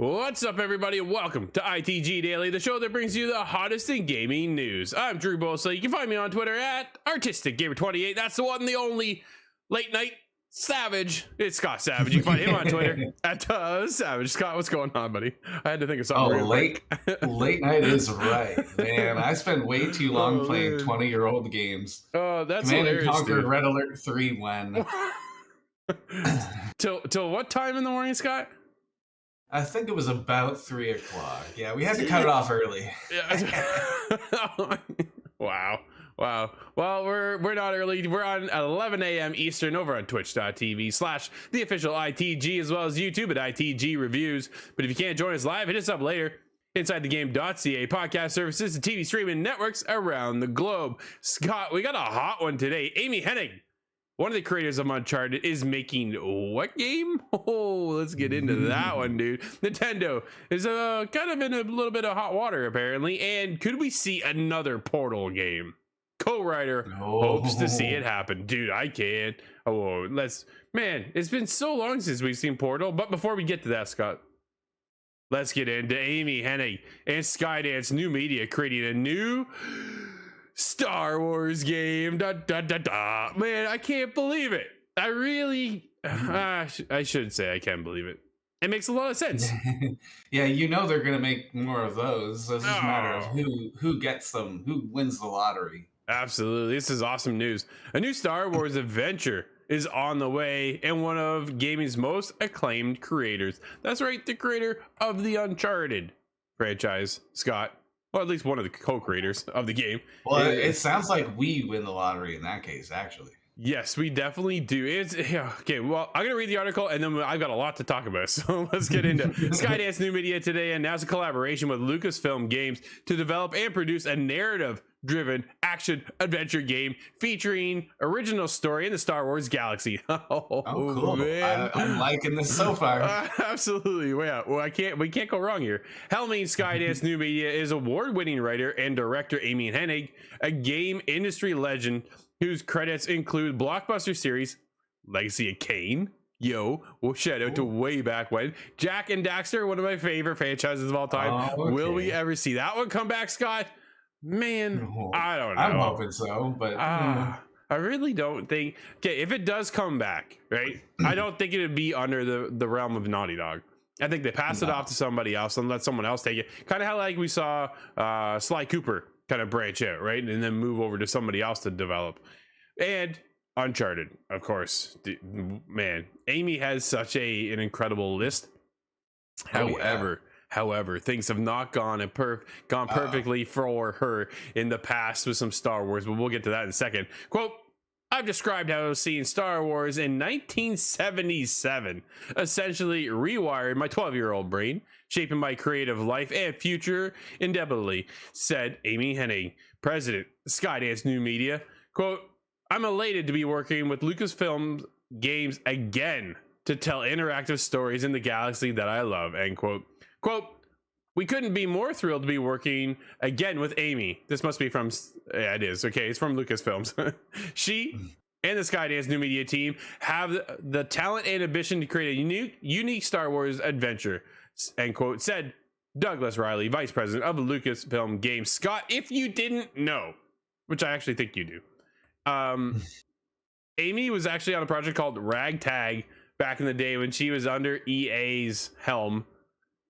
What's up, everybody? Welcome to ITG Daily, the show that brings you the hottest in gaming news. I'm Drew Bosa. You can find me on Twitter at ArtisticGamer28. That's the one, the only late night Savage. It's Scott Savage. You can find him on Twitter at Savage. Scott, what's going on, buddy? I had to think of something. Late night is right, man. I spent way too long playing 20-year-old games. Oh, that's Command hilarious, and Conquer dude. Red Alert 3 when till what time in the morning, Scott? I think it was about 3 o'clock. Yeah, we had to cut it off early. Wow. Well, we're not early. We're on 11 a.m. Eastern over on twitch.tv/the official ITG, as well as YouTube at ITG Reviews. But if you can't join us live, hit us up later. InsideTheGame.ca, podcast services and TV streaming networks around the globe. Scott, we got a hot one today. Amy Hennig, one of the creators of Uncharted, is making what game? Oh, let's get into that one, dude. Nintendo is kind of in a little bit of hot water, apparently. And could we see another Portal game? Co-writer hopes to see it happen. Dude, I can't. Oh, man, it's been so long since we've seen Portal. But before we get to that, Scott, let's get into Amy Hennig and Skydance New Media creating a new Star Wars game. Man, I can't believe it. I really I should say I can't believe it. It makes a lot of sense. Yeah, you know they're gonna make more of those. So it's just a matter of who gets them, who wins the lottery. Absolutely. This is awesome news. A new Star Wars adventure is on the way, and one of gaming's most acclaimed creators. That's right, the creator of the Uncharted franchise, Scott. Well, at least one of the co-creators of the game. Well, it sounds like we win the lottery in that case, actually. Yes, we definitely do. Okay. Well, I'm gonna read the article, and then I've got a lot to talk about. So let's get into Skydance New Media today announced a collaboration with Lucasfilm Games to develop and produce a narrative-driven action-adventure game featuring original story in the Star Wars galaxy. Oh, cool! Man. I'm liking this so far. Absolutely. Well, we can't go wrong here. Helming Skydance New Media is award-winning writer and director Amy Hennig, a game industry legend whose credits include blockbuster series Legacy of Kain. Well, shout out to way back when. Jack and Daxter, one of my favorite franchises of all time. Okay. Will we ever see that one come back, Scott? Man, I don't know. I'm hoping so, but I really don't think. Okay, if it does come back, right? I don't think it would be under the realm of Naughty Dog. I think they pass it off to somebody else and let someone else take it. Kind of how like we saw Sly Cooper kind of branch out, right, and then move over to somebody else to develop. And Uncharted, of course. Man, Amy has such an incredible list. However, things have not gone perfectly for her in the past with some Star Wars, but we'll get to that in a second. Quote, I've described how I was seeing Star Wars in 1977, essentially rewired my 12-year-old brain, shaping my creative life and future indelibly, said Amy Hennig, president, Skydance New Media. Quote, I'm elated to be working with Lucasfilm Games again to tell interactive stories in the galaxy that I love, end quote. Quote, we couldn't be more thrilled to be working again with Amy. This must be from, yeah, it is. Okay, it's from Lucasfilms. She and the Skydance New Media team have the talent and ambition to create a unique Star Wars adventure, end quote, said Douglas Riley, vice president of Lucasfilm Games. Scott, if you didn't know, which I actually think you do, Amy was actually on a project called Ragtag back in the day when she was under EA's helm.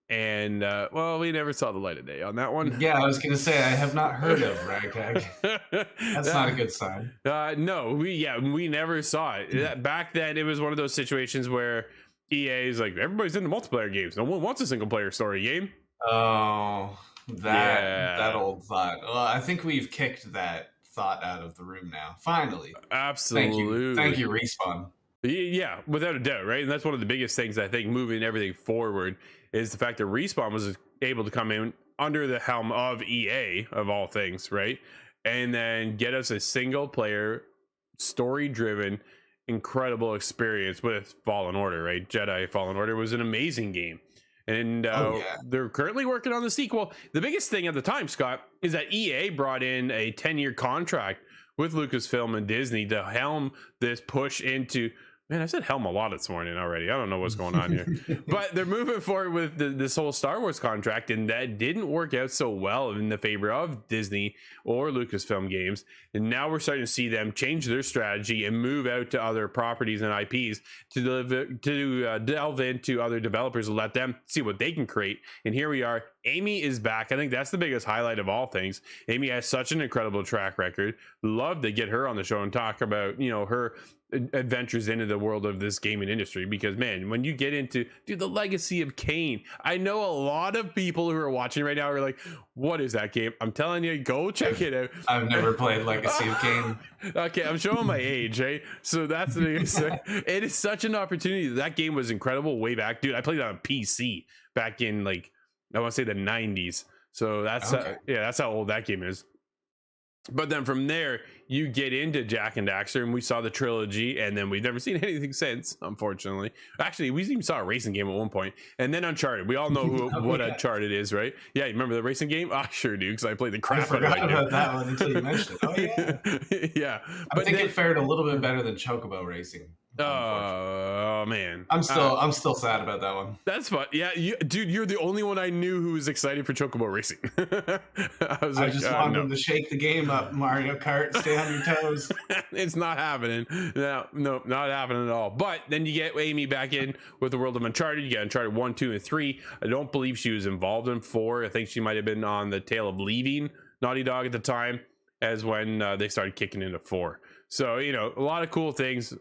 And, well, we never saw the light of day on that one. Yeah, I was going to say, I have not heard of Ragtag. That's not a good sign. No, we never saw it. Back then, it was one of those situations where EA is like, everybody's into multiplayer games. No one wants a single-player story game. Oh, that old thought. Well, I think we've kicked that thought out of the room now. Finally. Absolutely. Thank you, Respawn. Yeah, without a doubt, right? And that's one of the biggest things, I think, moving everything forward is the fact that Respawn was able to come in under the helm of EA, of all things, right? And then get us a single-player, story-driven, incredible experience with Fallen Order, right? Jedi Fallen Order was an amazing game. And they're currently working on the sequel. The biggest thing at the time, Scott, is that EA brought in a 10-year contract with Lucasfilm and Disney to helm this push into Man, I said helm a lot this morning already. I don't know what's going on here. But they're moving forward with this whole Star Wars contract, and that didn't work out so well in the favor of Disney or Lucasfilm Games. And now we're starting to see them change their strategy and move out to other properties and IPs to delve into other developers and let them see what they can create. And here we are. Amy is back. I think that's the biggest highlight of all things. Amy has such an incredible track record. Love to get her on the show and talk about, her adventures into the world of this gaming industry, because man, when you get into the legacy of Kane, I know a lot of people who are watching right now are like, what is that game? I'm telling you, go check it out. I've never played Legacy of Kane. Okay, I'm showing my age, right? So that's the it is such an opportunity. That game was incredible way back, dude. I played it on PC back in I want to say the 90s. So that's okay. That's how old that game is. But then from there, you get into Jack and Daxter, and we saw the trilogy, and then we've never seen anything since, unfortunately. Actually, we even saw a racing game at one point, and then Uncharted. We all know what Uncharted is, right? Yeah, you remember the racing game? I sure do, because I played the crap out of it. I forgot about that one until you mentioned it. Oh, yeah. Yeah. I think it fared a little bit better than Chocobo Racing. Oh man, I'm still sad about that one. That's fun. Yeah, dude, you're the only one I knew who was excited for Chocobo Racing. I just wanted them to shake the game up, Mario Kart. Stay on your toes. It's not happening. No, not happening at all. But then you get Amy back in with the world of Uncharted. You get Uncharted 1, 2, and 3. I don't believe she was involved in 4. I think she might have been on the tail of leaving Naughty Dog at the time, as when they started kicking into 4. So a lot of cool things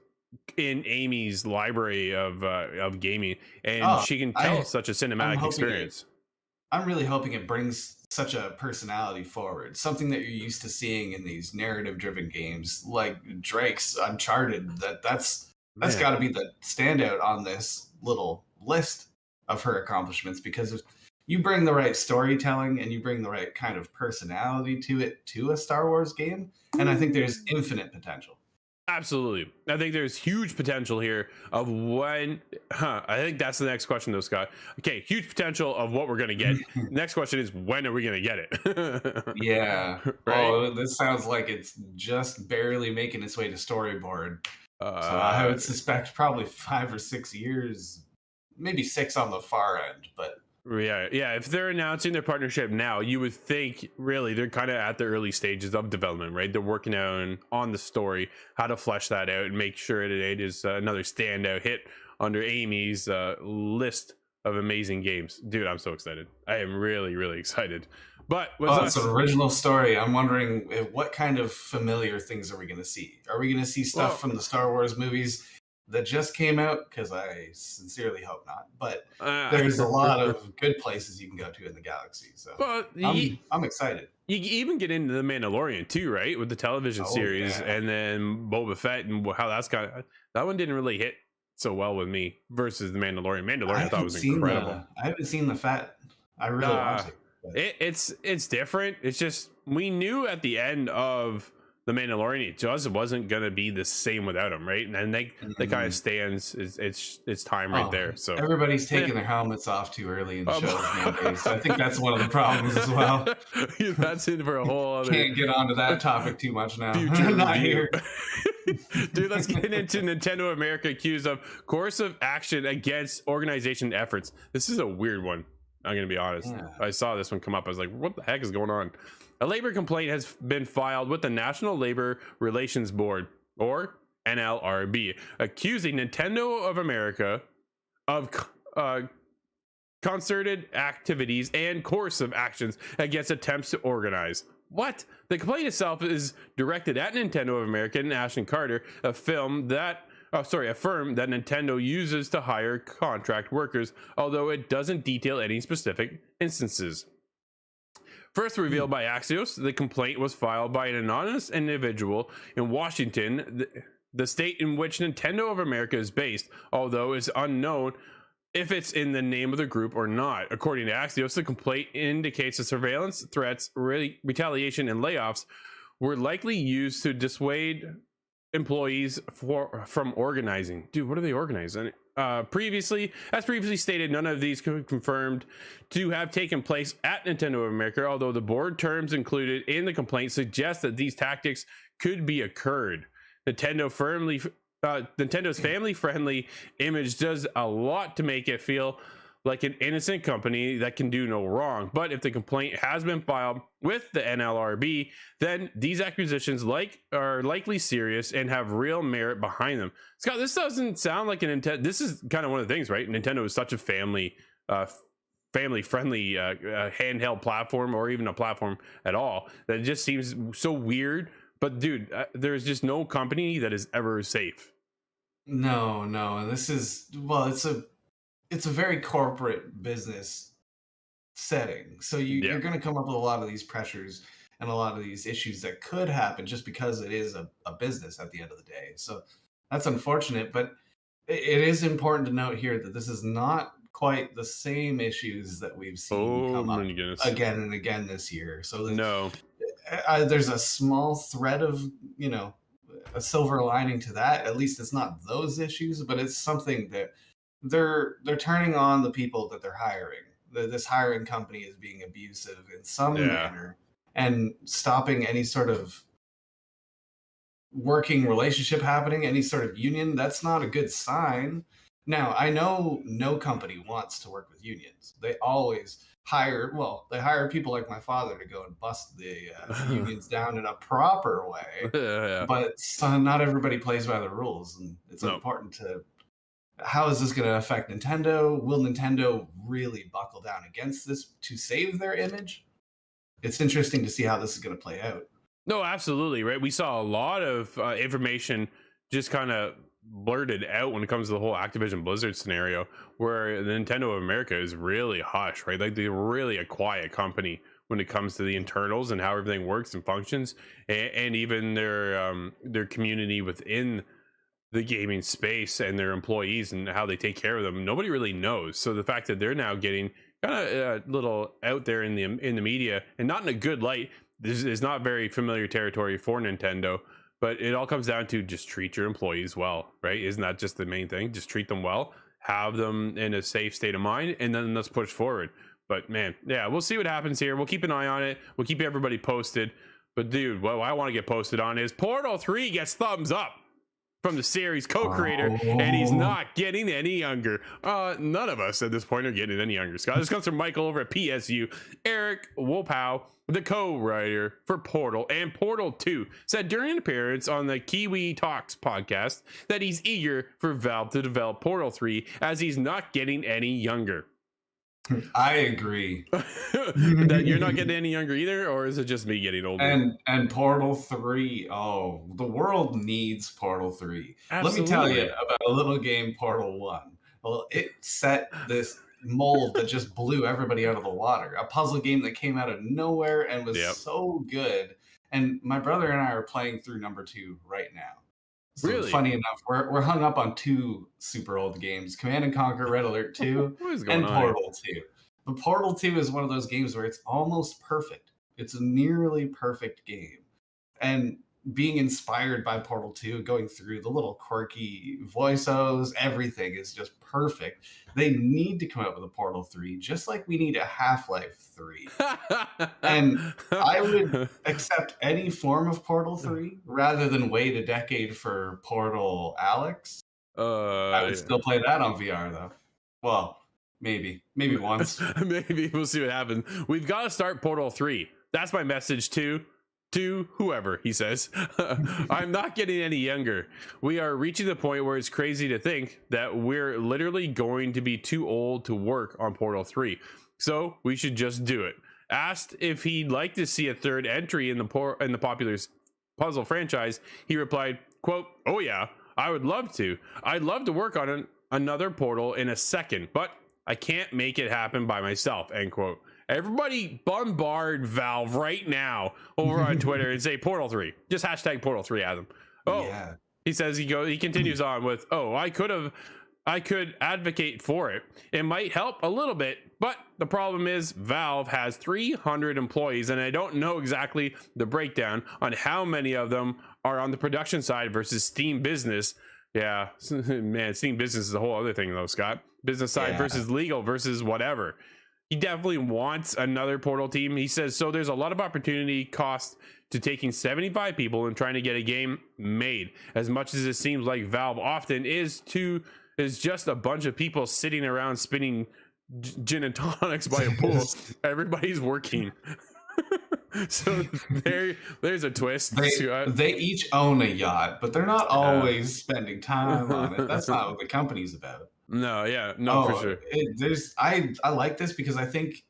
in Amy's library of gaming, and she can tell such a cinematic experience. I'm really hoping it brings such a personality forward, something that you're used to seeing in these narrative driven games like Drake's Uncharted. That's got to be the standout on this little list of her accomplishments, because if you bring the right storytelling and you bring the right kind of personality to a Star Wars game, and I think there's infinite potential. Absolutely. I think there's huge potential here of when, I think that's the next question though, Scott. Okay, huge potential of what we're going to get. Next question is, when are we going to get it? Yeah. Right? Oh, this sounds like it's just barely making its way to storyboard. So I would suspect probably 5 or 6 years, maybe 6 on the far end, but yeah, if they're announcing their partnership now, you would think really they're kind of at the early stages of development, right? They're working on the story, how to flesh that out and make sure that it is another standout hit under Amy's list of amazing games. Dude, I'm so excited. I am really, really excited. But it's an original story. I'm wondering what kind of familiar things are we going to see? Are we going to see stuff from the Star Wars movies that just came out? Because I sincerely hope not. But there's a lot of good places you can go to in the galaxy. So I'm excited. You even get into the Mandalorian too, right? With the television series, and then Boba Fett and how that's got. That one didn't really hit so well with me versus the Mandalorian. I thought was incredible. I haven't seen the Fett. I really want to. It's different. It's just, we knew at the end of the Mandalorian it just wasn't gonna be the same without him, right? And they kind of stands it's time right there. So everybody's taking their helmets off too early in shows nowadays. So I think that's one of the problems as well. That's in for a whole other. Can't get onto that topic too much now. Not here. Dude, let's get into Nintendo America accused of coercive action against organization efforts. This is a weird one. I'm going to be honest. Yeah. I saw this one come up. I was like, what the heck is going on? A labor complaint has been filed with the National Labor Relations Board, or NLRB, accusing Nintendo of America of concerted activities and coercive actions against attempts to organize. What? The complaint itself is directed at Nintendo of America and Ashton Carter, a firm that Nintendo uses to hire contract workers, although it doesn't detail any specific instances. First revealed by Axios, the complaint was filed by an anonymous individual in Washington, the state in which Nintendo of America is based, although it's unknown if it's in the name of the group or not. According to Axios, the complaint indicates that surveillance, threats, retaliation, and layoffs were likely used to dissuade employees from organizing. Dude, what are they organizing? Previously stated, none of these confirmed to have taken place at Nintendo of America, although the board terms included in the complaint suggest that these tactics could be occurred. Nintendo firmly Nintendo's family-friendly image does a lot to make it feel like an innocent company that can do no wrong. But if the complaint has been filed with the NLRB, then these accusations are likely serious and have real merit behind them. Scott, this doesn't sound like a Nintendo. This is kind of one of the things, right? Nintendo is such a family friendly handheld platform, or even a platform at all, that it just seems so weird. But dude, there's just no company that is ever safe. No, and this is, well, it's a very corporate business setting. So Yeah. you're going to come up with a lot of these pressures and a lot of these issues that could happen just because it is a business at the end of the day. So that's unfortunate, but it is important to note here that this is not quite the same issues that we've seen Oh come up my goodness. again and again this year. So No. there's a small thread of, a silver lining to that. At least it's not those issues, but it's something that they're turning on the people that they're hiring. This hiring company is being abusive in some Yeah. manner and stopping any sort of working relationship happening, any sort of union. That's not a good sign. Now, I know no company wants to work with unions. They always they hire people like my father to go and bust the unions down in a proper way. Yeah. But not everybody plays by the rules, and it's No. important to. How is this going to affect Nintendo? Will Nintendo really buckle down against this to save their image? It's interesting to see how this is going to play out. No, absolutely, right. We saw a lot of information just kind of blurted out when it comes to the whole Activision Blizzard scenario, where the Nintendo of America is really hush, right? Like, they're really a quiet company when it comes to the internals and how everything works and functions, and even their community within the gaming space and their employees and how they take care of them. Nobody really knows. So the fact that they're now getting kind of a little out there in the media, and not in a good light, this is not very familiar territory for Nintendo. But it all comes down to just treat your employees well, right? Isn't that just the main thing? Just treat them well, have them in a safe state of mind, and then let's push forward. But man, yeah, we'll see what happens here. We'll keep an eye on it. We'll keep everybody posted. But dude, what I want to get posted on is Portal 3 gets thumbs up from the series co-creator, and he's not getting any younger. None of us at this point are getting any younger, Scott. This comes from Michael over at PSU. Eric Wopow, the co-writer for Portal and Portal 2, said during an appearance on the Kiwi Talks podcast that he's eager for Valve to develop Portal 3 as he's not getting any younger. I agree. That you're not getting any younger either, or is it just me getting older? And Portal 3, oh, the world needs Portal 3. Absolutely. Let me tell you about a little game, Portal 1. Well, it set this mold that just blew everybody out of the water. A puzzle game that came out of nowhere and was so good. And my brother and I are playing through number 2 right now. So Really? Funny enough, we're hung up on 2 super old games, Command & Conquer Red Alert 2 and Portal 2. But Portal 2 is one of those games where it's almost perfect. It's a nearly perfect game. And being inspired by Portal 2, going through the little quirky voice-overs, everything is just perfect. They need to come up with a Portal 3, just like we need a Half-Life 3. And I would accept any form of Portal 3 rather than wait a decade for Portal Alex. I would still play that on VR, though. Well, maybe once. Maybe we'll see what happens. We've got to start Portal 3. That's my message to whoever, he says. I'm not getting any younger. We are reaching the point where it's crazy to think that we're literally going to be too old to work on Portal 3. So we should just do it. Asked if he'd like to see a third entry in the popular puzzle franchise, he replied, quote, "Oh yeah, I would love to. I'd love to work on another Portal in a second, but I can't make it happen by myself," end quote. Everybody bombard Valve right now over on Twitter and say Portal 3. Just hashtag Portal 3 at them. Oh, yeah. He says he continues on with, "Oh, I could advocate for it. It might help a little bit, but the problem is Valve has 300 employees, and I don't know exactly the breakdown on how many of them are on the production side versus Steam business." Yeah, man, Steam business is a whole other thing though, Scott. Business side versus legal versus whatever. He definitely wants another Portal team. He says, so there's a lot of opportunity cost to taking 75 people and trying to get a game made. As much as it seems like Valve often is just a bunch of people sitting around spinning gin and tonics by a pool. Everybody's working. So there's a twist. They each own a yacht, but they're not always spending time on it. That's not what the company's about. No, yeah, no, for sure. I like this because I think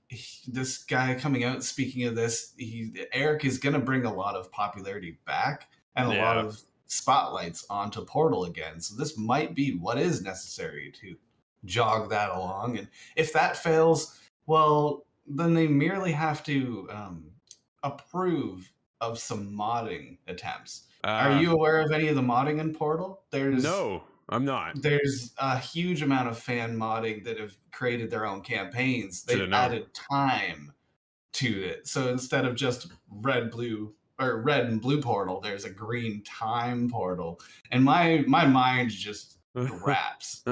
this guy coming out speaking of this, Eric is going to bring a lot of popularity back and a lot of spotlights onto Portal again. So this might be what is necessary to jog that along. And if that fails, well, then they merely have to approve of some modding attempts. Are you aware of any of the modding in Portal? No, I'm not. There's a huge amount of fan modding that have created their own campaigns. They've added time to it. So instead of just red and blue portal, there's a green time portal. And my mind just wraps.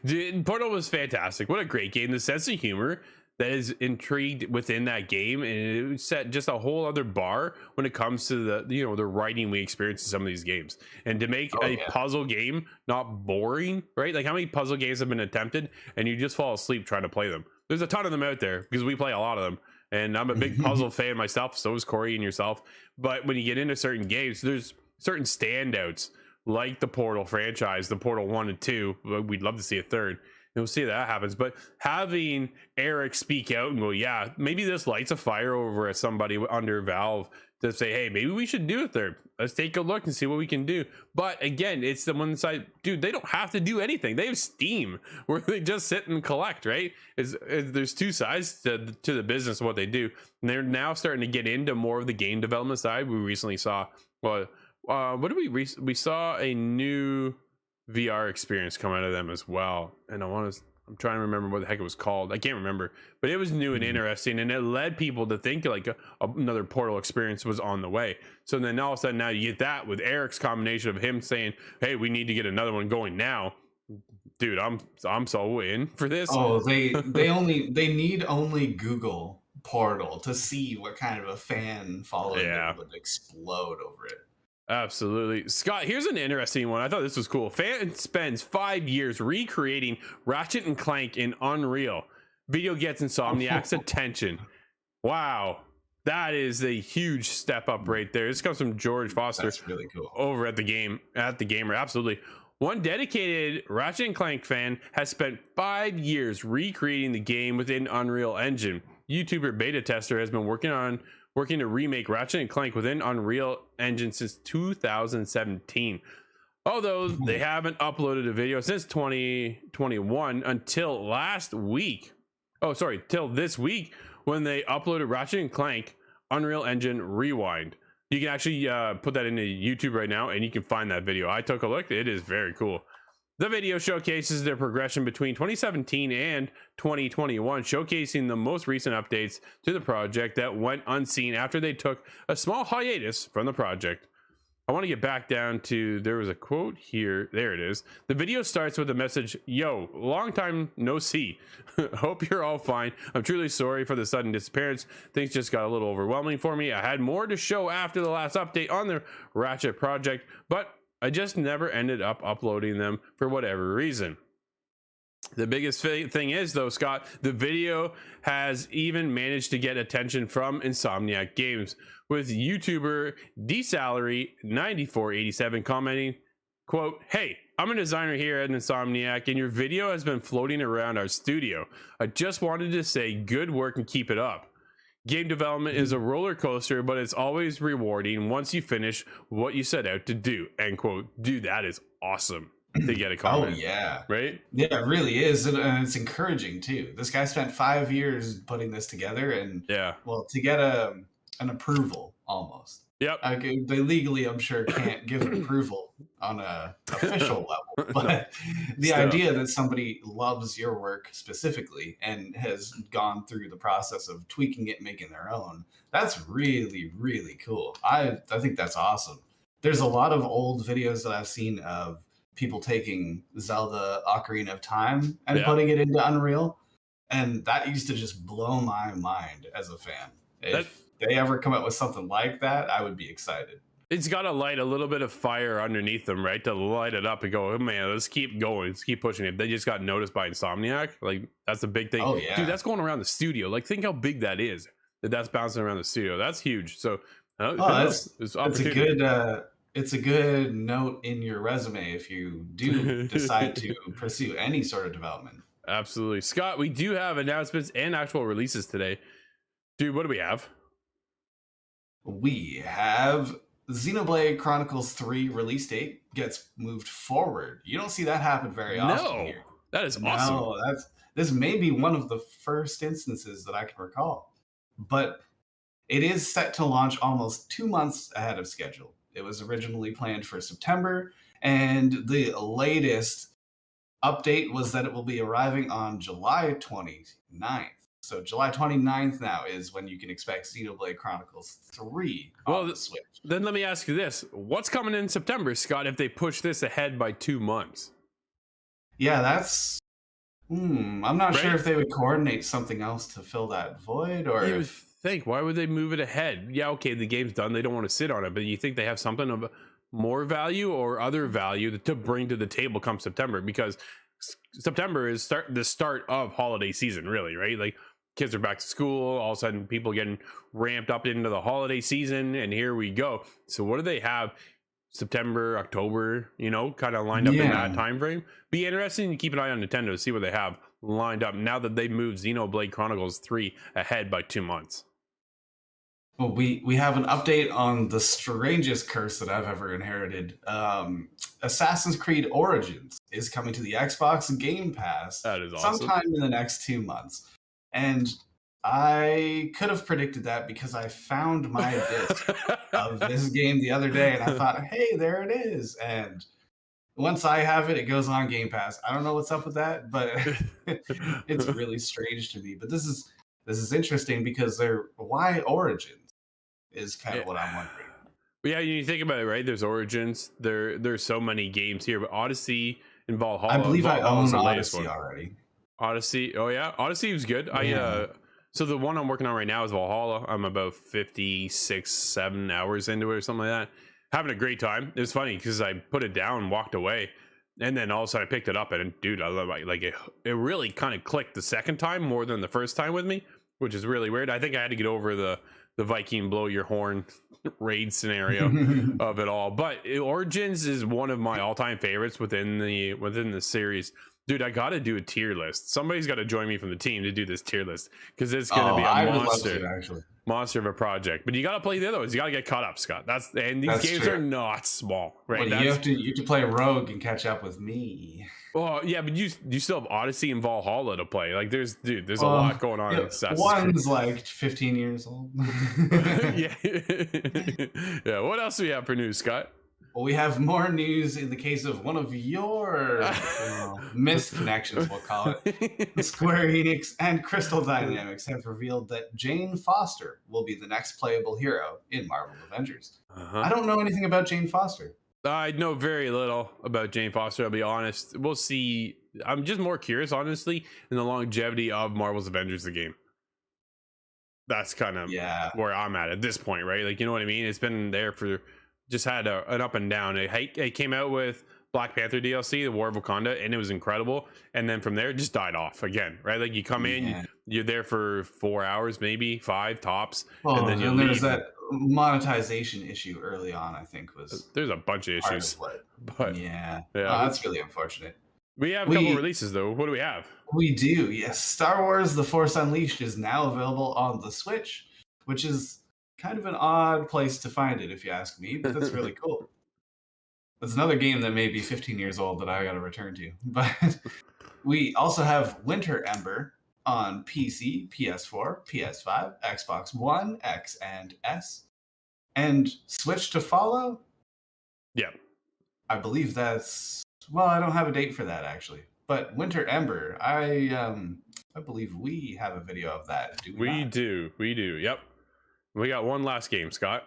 Dude, Portal was fantastic. What a great game. The sense of humor that is intrigued within that game, and it set just a whole other bar when it comes to the writing we experience in some of these games. And to make puzzle game not boring, right? Like, how many puzzle games have been attempted and you just fall asleep trying to play them? There's a ton of them out there because we play a lot of them, and I'm a big puzzle fan myself. So is Corey and yourself. But when you get into certain games, there's certain standouts like the Portal franchise, the Portal 1 and 2. We'd love to see a third. We'll see that happens. But having Eric speak out and go, yeah, maybe this lights a fire over at somebody under Valve to say, hey, maybe we should do a third. Let's take a look and see what we can do. But again, it's the one side, dude, they don't have to do anything. They have Steam where they just sit and collect, right? There's two sides to the business of what they do. And they're now starting to get into more of the game development side. We recently saw, what did we saw a new VR experience come out of them as well, and I'm trying to remember what the heck it was called. I can't remember, but it was new and interesting, and it led people to think like another Portal experience was on the way. So then all of a sudden now you get that with Eric's combination of him saying, hey, we need to get another one going now. Dude, I'm so in for this. They need only Google Portal to see what kind of a fan following would explode over it. Absolutely. Scott, here's an interesting one. I thought this was cool. Fan spends 5 years recreating Ratchet and Clank in Unreal. Video gets Insomniac's attention. Wow. That is a huge step up right there. This comes from George Foster. That's really cool. Over at the Gamer. Absolutely. One dedicated Ratchet and Clank fan has spent 5 years recreating the game within Unreal Engine. YouTuber beta tester has been working to remake Ratchet and Clank within Unreal Engine since 2017. Although they haven't uploaded a video since 2021 until till this week when they uploaded Ratchet and Clank Unreal Engine Rewind. You can actually put that into YouTube right now and you can find that video. I took a look. It is very cool. The video showcases their progression between 2017 and 2021, showcasing the most recent updates to the project that went unseen after they took a small hiatus from the project. I want to get back down to, there was a quote here. There it is. The video starts with a message, yo, long time no see. Hope you're all fine. I'm truly sorry for the sudden disappearance. Things just got a little overwhelming for me. I had more to show after the last update on the Ratchet project, but I just never ended up uploading them for whatever reason. The biggest thing is, though, Scott, the video has even managed to get attention from Insomniac Games, with YouTuber DSalary9487 commenting, quote, hey, I'm a designer here at Insomniac, and your video has been floating around our studio. I just wanted to say good work and keep it up. Game development is a roller coaster, but it's always rewarding once you finish what you set out to do. End quote. Dude, that is awesome to get a comment. Oh, yeah. Right? Yeah, it really is. And it's encouraging, too. This guy spent 5 years putting this together and, to get an approval almost. Yep. They legally, I'm sure, can't give an approval on a official level, but the idea that somebody loves your work specifically and has gone through the process of tweaking it, making their own, that's really, really cool. I think that's awesome. There's a lot of old videos that I've seen of people taking Zelda Ocarina of Time and putting it into Unreal, and that used to just blow my mind as a fan. they ever come up with something like that, I would be excited. It's got to light a little bit of fire underneath them, right? To light it up and go, oh, man, let's keep going. Let's keep pushing it. They just got noticed by Insomniac. Like, that's a big thing. Oh Dude, yeah. that's going around the studio. Like, think how big that is. That's bouncing around the studio. That's huge. So, Oh, it's it's a good note in your resume if you do decide to pursue any sort of development. Absolutely. Scott, we do have announcements and actual releases today. Dude, what do we have? We have Xenoblade Chronicles 3 release date gets moved forward. You don't see that happen very often here. That is awesome. No, this may be one of the first instances that I can recall. But it is set to launch almost 2 months ahead of schedule. It was originally planned for September, and the latest update was that it will be arriving on July 29th. So July 29th now is when you can expect Xenoblade Chronicles 3 on the Switch. Then let me ask you this. What's coming in September, Scott, if they push this ahead by 2 months? Yeah, that's... I'm not sure if they would coordinate something else to fill that void, or you would think, why would they move it ahead? Yeah, okay, the game's done. They don't want to sit on it, but you think they have something of more value or other value to bring to the table come September? Because September is the start of holiday season, really, right? Like, kids are back to school, all of a sudden people getting ramped up into the holiday season, and here we go. So what do they have September, October, kind of lined up in that time frame? Be interesting to keep an eye on Nintendo to see what they have lined up now that they moved Xenoblade Chronicles 3 ahead by 2 months. Well, we have an update on the strangest curse that I've ever inherited. Assassin's Creed Origins is coming to the Xbox Game Pass. That is awesome. Sometime in the next 2 months. And I could have predicted that because I found my disc of this game the other day, and I thought, hey, there it is. And once I have it, it goes on Game Pass. I don't know what's up with that, but it's really strange to me. But this is interesting because why Origins is kind of what I'm wondering. Yeah, you think about it, right? There's Origins. There's so many games here, but Odyssey and Valhalla. I believe I own the Odyssey already. Odyssey. Oh yeah, Odyssey was good. Yeah. So the one I'm working on right now is Valhalla. I'm about 7 hours into it or something like that. Having a great time. It was funny because I put it down, walked away, and then all of a sudden I picked it up, and dude, I love it. Like it really kind of clicked the second time more than the first time with me, which is really weird. I think I had to get over the Viking blow your horn raid scenario of it all. But Origins is one of my all-time favorites within the series. Dude, I gotta do a tier list. Somebody's got to join me from the team to do this tier list because it's gonna be a monster of a project. But you gotta play the other ones. You gotta get caught up, Scott. These games are not small, right? Well, you have to play Rogue and catch up with me. Well, yeah, but you still have Odyssey and Valhalla to play. Like, there's a lot going on. In one's like 15 years old. Yeah. Yeah. What else do we have for news, Scott? Well, we have more news in the case of one of your missed connections, we'll call it. Square Enix and Crystal Dynamics have revealed that Jane Foster will be the next playable hero in Marvel's Avengers. I don't know anything about Jane Foster. I know very little about Jane Foster, I'll be honest. We'll see. I'm just more curious, honestly, in the longevity of Marvel's Avengers, the game. That's kind of where I'm at this point, right? Like, you know what I mean? It's been there for... just had an up and down. It came out with Black Panther DLC, the War of Wakanda, and it was incredible. And then from there, it just died off again, right? Like, you come in, you're there for 4 hours, maybe 5 tops, and then you leave. There's that monetization issue early on, I think, there's a bunch of issues. But that's really unfortunate. We have a couple releases, though. What do we have? We do, yes. Star Wars The Force Unleashed is now available on the Switch, which is kind of an odd place to find it, if you ask me, but that's really cool. That's another game that may be 15 years old that I got to return to. But we also have Winter Ember on PC, PS4, PS5, Xbox One, X and S, and Switch to follow. Yeah, I believe that's... Well, I don't have a date for that, actually. But Winter Ember, I believe we have a video of that. Do we not? We do. Yep. We got one last game, Scott.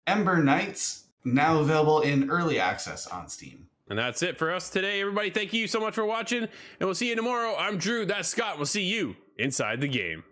Ember Knights, now available in early access on Steam. And that's it for us today, everybody. Thank you so much for watching, and we'll see you tomorrow. I'm Drew, that's Scott. We'll see you inside the game.